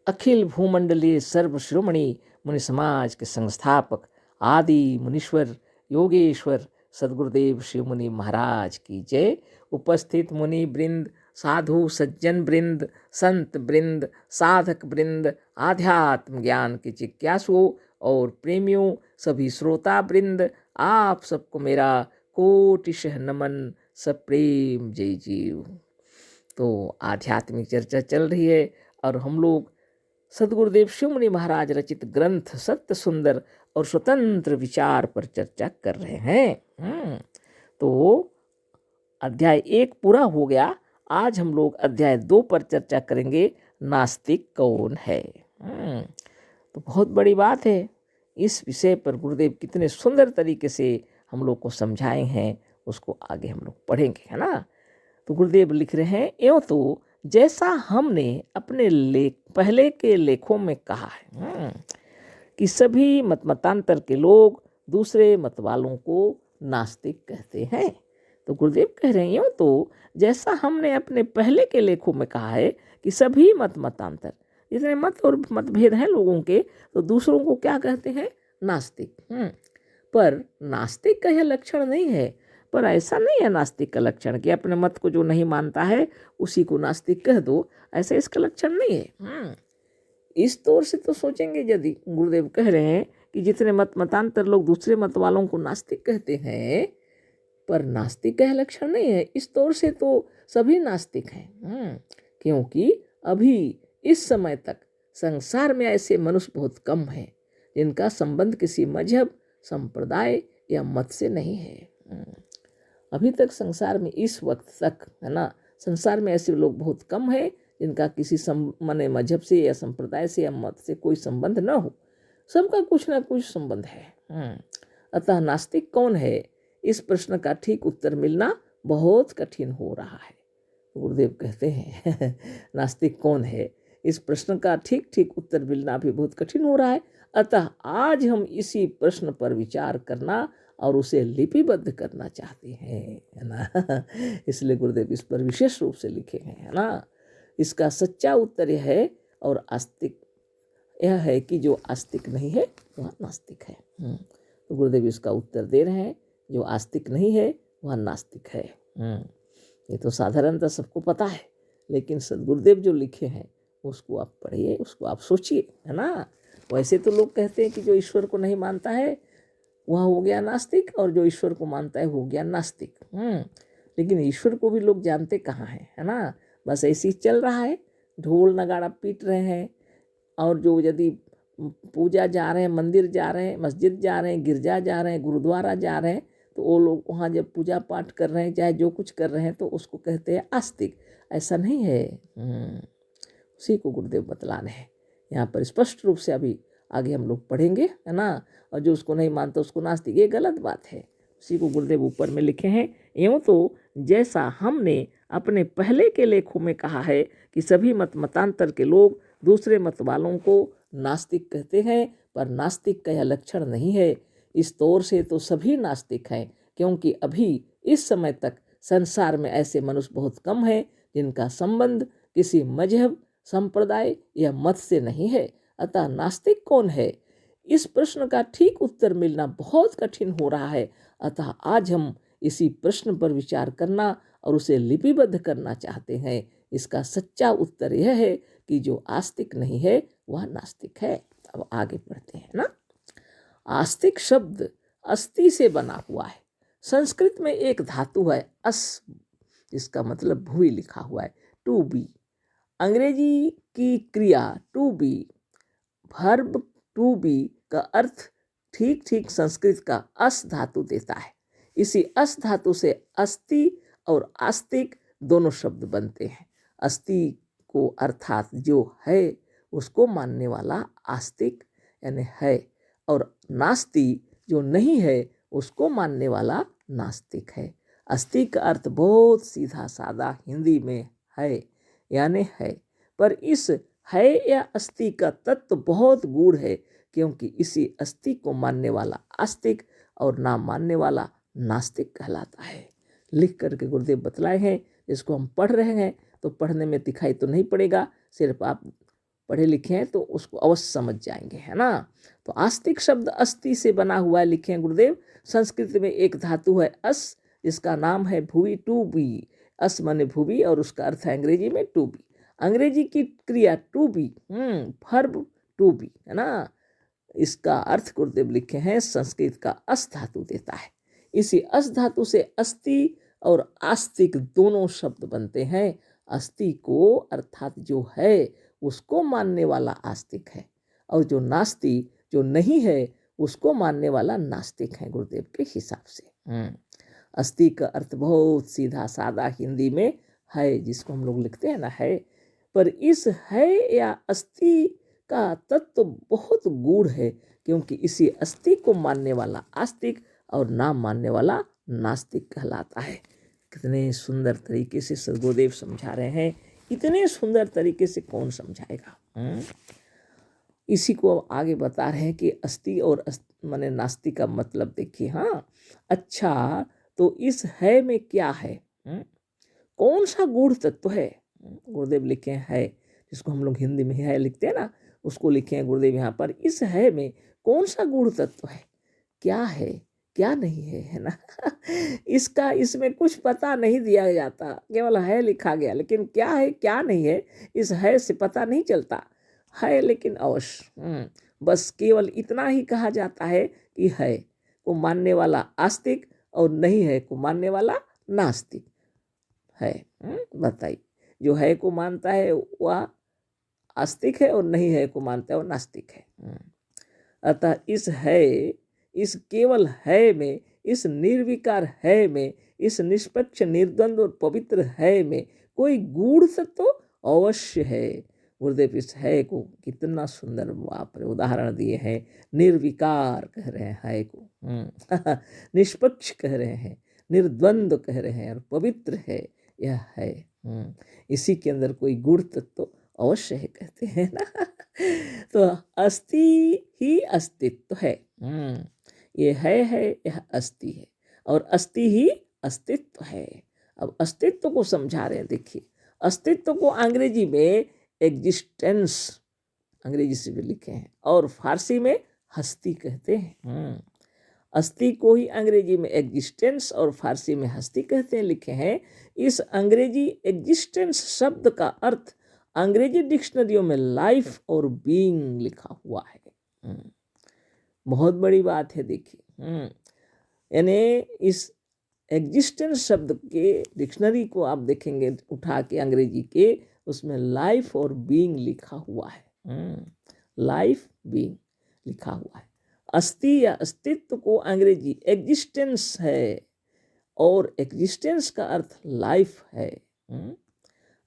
अखिल भूमंडलीय सर्वश्रोमणी मुनि समाज के संस्थापक आदि मुनीश्वर योगेश्वर सदगुरुदेव शिव मुनि महाराज की जय। उपस्थित मुनि वृंद, साधु सज्जन वृंद, संत वृंद, साधक वृंद, आध्यात्म ज्ञान के जिज्ञासुओं और प्रेमियों, सभी श्रोता वृंद, आप सबको मेरा कोटिशः नमन, सप्रेम जय जीव। तो आध्यात्मिक चर्चा चल रही है और हम लोग सदगुरुदेव शिव मुनि महाराज रचित ग्रंथ सत्य सुंदर और स्वतंत्र विचार पर चर्चा कर रहे हैं। तो अध्याय 1 पूरा हो गया। आज हम लोग अध्याय 2 पर चर्चा करेंगे, नास्तिक कौन है। तो बहुत बड़ी बात है। इस विषय पर गुरुदेव कितने सुंदर तरीके से हम लोग को समझाए हैं, उसको आगे हम लोग पढ़ेंगे, है ना। तो गुरुदेव लिख रहे हैं, एवं तो जैसा हमने अपने पहले के लेखों में कहा है कि सभी मतांतर के लोग दूसरे मत वालों को नास्तिक कहते हैं। तो गुरुदेव कह रहे हैं, तो जैसा हमने अपने पहले के लेखों में कहा है कि सभी मतांतर, जितने मत और मतभेद हैं लोगों के, तो दूसरों को क्या कहते हैं, नास्तिक। पर नास्तिक का यह लक्षण नहीं है। पर ऐसा नहीं है नास्तिक का लक्षण कि अपने मत को जो नहीं मानता है उसी को नास्तिक कह दो, ऐसा इसका लक्षण नहीं है। इस तौर से तो सोचेंगे, यदि गुरुदेव कह रहे हैं कि जितने मतांतर लोग दूसरे मत वालों को नास्तिक कहते हैं, पर नास्तिक का लक्षण नहीं है, इस तौर से तो सभी नास्तिक हैं। क्योंकि अभी इस समय तक संसार में ऐसे मनुष्य बहुत कम हैं जिनका संबंध किसी मजहब, संप्रदाय या मत से नहीं है। अभी तक संसार में इस वक्त तक, है ना, संसार में ऐसे लोग बहुत कम हैं जिनका किसी माने मजहब से या संप्रदाय से या मत से कोई संबंध न हो। सबका कुछ ना कुछ संबंध है। अतः नास्तिक कौन है, इस प्रश्न का ठीक उत्तर मिलना बहुत कठिन हो रहा है। गुरुदेव कहते हैं नास्तिक कौन है, इस प्रश्न का ठीक उत्तर मिलना भी बहुत कठिन हो रहा है। अतः आज हम इसी प्रश्न पर विचार करना और उसे लिपिबद्ध करना चाहते हैं, है ना। इसलिए गुरुदेव इस पर विशेष रूप से लिखे हैं, है ना। इसका सच्चा उत्तर यह है और आस्तिक यह है कि जो आस्तिक नहीं है वह नास्तिक है। तो गुरुदेव इसका उत्तर दे रहे हैं, जो आस्तिक नहीं है वह नास्तिक है। ये तो साधारणतः सबको पता है, लेकिन सदगुरुदेव जो लिखे हैं उसको आप पढ़िए, उसको आप सोचिए, है ना। वैसे तो लोग कहते हैं कि जो ईश्वर को नहीं मानता है वह हो गया नास्तिक, और जो ईश्वर को मानता है हो गया नास्तिक। लेकिन ईश्वर को भी लोग जानते कहाँ हैं, है ना। बस ऐसे ही चल रहा है, ढोल नगाड़ा पीट रहे हैं, और जो यदि पूजा जा रहे हैं, मंदिर जा रहे हैं, मस्जिद जा रहे हैं, गिरजा जा रहे हैं, गुरुद्वारा जा रहे हैं, तो वो लोग वहाँ जब पूजा पाठ कर रहे हैं, चाहे जो कुछ कर रहे हैं, तो उसको कहते हैं आस्तिक। ऐसा नहीं है। उसी को गुरुदेव बतला रहे हैं यहाँ पर स्पष्ट रूप से। अभी आगे हम लोग पढ़ेंगे, है ना। और जो उसको नहीं मानता उसको नास्तिक, ये गलत बात है। उसी को गुरुदेव ऊपर में लिखे हैं, यूँ तो जैसा हमने अपने पहले के लेखों में कहा है कि सभी मतांतर के लोग दूसरे मत वालों को नास्तिक कहते हैं, पर नास्तिक का यह लक्षण नहीं है। इस तौर से तो सभी नास्तिक हैं, क्योंकि अभी इस समय तक संसार में ऐसे मनुष्य बहुत कम हैं जिनका संबंध किसी मजहब, संप्रदाय या मत से नहीं है। अतः नास्तिक कौन है, इस प्रश्न का ठीक उत्तर मिलना बहुत कठिन हो रहा है। अतः आज हम इसी प्रश्न पर विचार करना और उसे लिपिबद्ध करना चाहते हैं। इसका सच्चा उत्तर यह है कि जो आस्तिक नहीं है वह नास्तिक है। अब आगे पढ़ते हैं ना। आस्तिक शब्द अस्थि से बना हुआ है। संस्कृत में एक धातु है अस, जिसका मतलब भूमि लिखा हुआ है, टू बी। अंग्रेजी की क्रिया to be, verb to be का अर्थ ठीक संस्कृत का अस धातु देता है। इसी अस धातु से अस्थि और आस्तिक दोनों शब्द बनते हैं। अस्थि को अर्थात जो है उसको मानने वाला आस्तिक यानी है, और नास्ति जो नहीं है उसको मानने वाला नास्तिक है। अस्थि का अर्थ बहुत सीधा सादा हिंदी में है यानी है, पर इस है या अस्थि का तत्व बहुत गूढ़ है, क्योंकि इसी अस्थि को मानने वाला आस्तिक और ना मानने वाला नास्तिक कहलाता है। लिख करके गुरुदेव बतलाए हैं, इसको हम पढ़ रहे हैं तो पढ़ने में दिखाई तो नहीं पड़ेगा, सिर्फ आप पढ़े लिखे हैं तो उसको अवश्य समझ जाएंगे, है ना। तो आस्तिक शब्द अस्थि से बना हुआ है, लिखे हैं गुरुदेव। संस्कृत में एक धातु है अस, जिसका नाम है भुवि, टू बी। अस माने भुवि और उसका अर्थ है अंग्रेजी में टू बी। अंग्रेजी की क्रिया to be, verb to be, है ना। इसका अर्थ गुरुदेव लिखे हैं संस्कृत का अस धातु देता है। इसी अस धातु से अस्थि और आस्तिक दोनों शब्द बनते हैं। अस्थि को अर्थात जो है उसको मानने वाला आस्तिक है, और जो नास्ति जो नहीं है उसको मानने वाला नास्तिक है गुरुदेव के हिसाब से। अस्थि का अर्थ बहुत सीधा सादा हिंदी में है, जिसको हम लोग लिखते हैं ना है, पर इस है या अस्थि का तत्व बहुत गूढ़ है, क्योंकि इसी अस्थि को मानने वाला आस्तिक और ना मानने वाला नास्तिक कहलाता है। कितने सुंदर तरीके से सद्गुरुदेव समझा रहे हैं, इतने सुंदर तरीके से कौन समझाएगा। इसी को अब आगे बता रहे हैं कि अस्थि और माने नास्तिक का मतलब देखिए। हाँ, अच्छा, तो इस है में क्या है, कौन सा गूढ़ तत्व है। गुरुदेव लिखे है, जिसको हम लोग हिंदी में है लिखते हैं ना, उसको लिखे हैं गुरुदेव यहाँ पर। इस है में कौन सा गूढ़ तत्व है, क्या है क्या नहीं है ना। इसका इसमें कुछ पता नहीं दिया जाता, केवल है लिखा गया, लेकिन क्या है क्या नहीं है इस है से पता नहीं चलता। है लेकिन अवश्य बस केवल इतना ही कहा जाता है कि है को मानने वाला आस्तिक और नहीं है को मानने वाला नास्तिक है। बताइए, जो है को मानता है वह आस्तिक है और नहीं है को मानता है वो नास्तिक है। अतः इस केवल है में, इस निर्विकार है में, इस निष्पक्ष निर्द्वंद और पवित्र है में कोई गूढ़ तत्व तो अवश्य है। गुरुदेव इस है को कितना सुंदर बाप रे उदाहरण दिए हैं। निर्विकार कह रहे हैं है को, निष्पक्ष कह रहे हैं, निर्द्वंद कह रहे हैं, और पवित्र है यह है। इसी के अंदर कोई गूढ़ तत्व तो अवश्य है कहते हैं ना। तो अस्थि ही अस्तित्व है। ये है यह अस्थि है, और अस्थि ही अस्तित्व है। अब अस्तित्व को समझा रहे हैं। देखिए, अस्तित्व को अंग्रेजी में एग्जिस्टेंस अंग्रेजी से भी लिखे हैं, और फारसी में हस्ती कहते हैं। अस्थि को ही अंग्रेजी में एग्जिस्टेंस और फारसी में हस्ती कहते हैं, लिखे हैं। इस अंग्रेजी एग्जिस्टेंस शब्द का अर्थ अंग्रेजी डिक्शनरियों में लाइफ और बीइंग लिखा हुआ है। बहुत बड़ी बात है। देखिए, यानी इस एग्जिस्टेंस शब्द के डिक्शनरी को आप देखेंगे उठा के अंग्रेजी के, उसमें लाइफ और बीइंग लिखा हुआ है। लाइफ बीइंग लिखा हुआ है। अस्थि या अस्तित्व को अंग्रेजी एग्जिस्टेंस है, और एग्जिस्टेंस का अर्थ लाइफ है।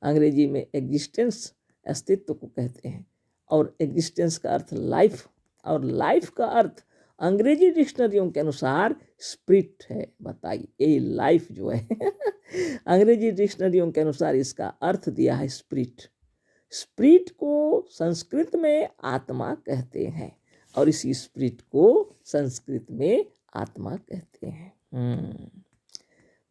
अंग्रेजी में एग्जिस्टेंस अस्तित्व को कहते हैं, और एग्जिस्टेंस का अर्थ लाइफ, और लाइफ का अर्थ अंग्रेजी डिक्शनरियों के अनुसार स्पिरिट है। बताइए, ये लाइफ जो है अंग्रेजी डिक्शनरियों के अनुसार इसका अर्थ दिया है स्पिरिट। स्पिरिट को संस्कृत में आत्मा कहते हैं, और इसी स्पिरिट को संस्कृत में आत्मा कहते हैं।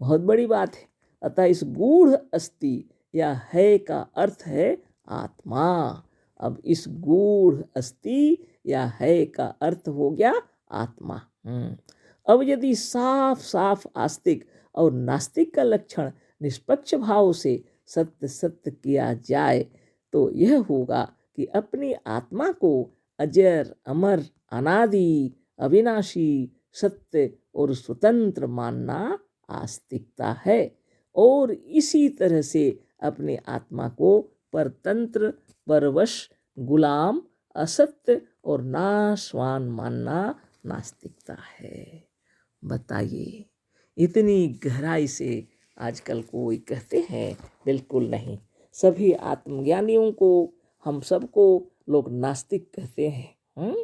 बहुत बड़ी बात है। अतः इस गूढ़ अस्थि या है का अर्थ है आत्मा। अब इस गूढ़ अस्थि या है का अर्थ हो गया आत्मा। अब यदि साफ साफ आस्तिक और नास्तिक का लक्षण निष्पक्ष भाव से सत्य सत्य किया जाए, तो यह होगा कि अपनी आत्मा को अजर अमर अनादि अविनाशी सत्य और स्वतंत्र मानना आस्तिकता है, और इसी तरह से अपनी आत्मा को परतंत्र परवश गुलाम असत्य और नाशवान मानना नास्तिकता है। बताइए, इतनी गहराई से आजकल कोई कहते हैं? बिल्कुल नहीं। सभी आत्मज्ञानियों को, हम सबको लोग नास्तिक कहते हैं।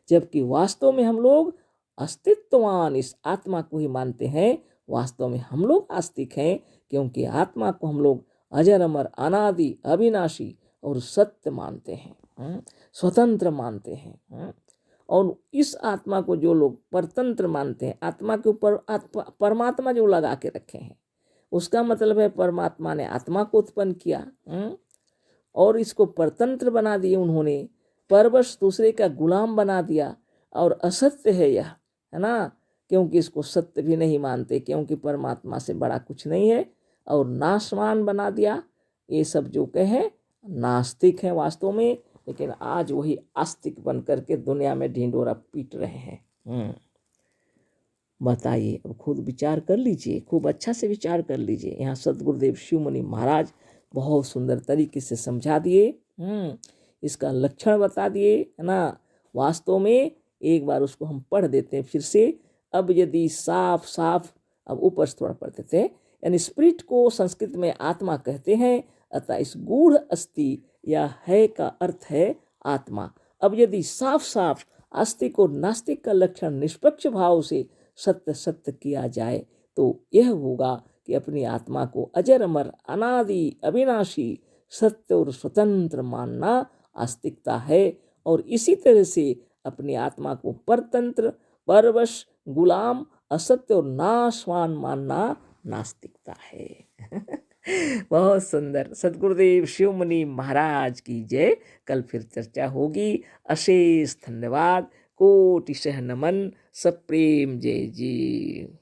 जबकि वास्तव में हम लोग अस्तित्ववान इस आत्मा को ही मानते हैं। वास्तव में हम लोग आस्तिक हैं, क्योंकि आत्मा को हम लोग अजर अमर अनादि अविनाशी और सत्य मानते हैं, स्वतंत्र मानते हैं। और इस आत्मा को जो लोग परतंत्र मानते हैं, आत्मा के ऊपर परमात्मा जो लगा के रखे हैं, उसका मतलब है परमात्मा ने आत्मा को उत्पन्न किया, और इसको परतंत्र बना दिए उन्होंने, परवश दूसरे का गुलाम बना दिया। और असत्य है यह, है ना, क्योंकि इसको सत्य भी नहीं मानते, क्योंकि परमात्मा से बड़ा कुछ नहीं है। और नाशवान बना दिया। ये सब जो कहे नास्तिक हैं वास्तव में, लेकिन आज वही आस्तिक बन करके दुनिया में ढिंडोरा पीट रहे हैं। बताइए, अब खुद विचार कर लीजिए, खूब अच्छा से विचार कर लीजिए। यहाँ सदगुरुदेव शिव मुनि महाराज बहुत सुंदर तरीके से समझा दिए, इसका लक्षण बता दिए, है ना। वास्तव में एक बार उसको हम पढ़ देते हैं फिर से। अब यदि साफ साफ, अब ऊपर से थोड़ा पढ़ देते हैं। यानी स्पिरिट को संस्कृत में आत्मा कहते हैं, अतः इस गूढ़ अस्थि या है का अर्थ है आत्मा। अब यदि साफ साफ आस्तिक और नास्तिक का लक्षण निष्पक्ष भाव से सत्य सत्य किया जाए तो यह होगा कि अपनी आत्मा को अजर अमर अनादि अविनाशी सत्य और स्वतंत्र मानना आस्तिकता है। और इसी तरह से अपनी आत्मा को परतंत्र, परवश, गुलाम, असत्य और नाशवान मानना नास्तिकता है। बहुत सुंदर। सदगुरुदेव शिव मुनि महाराज की जय। कल फिर चर्चा होगी। अशेष धन्यवाद। कोटिशः नमन। सप्रेम जय जी।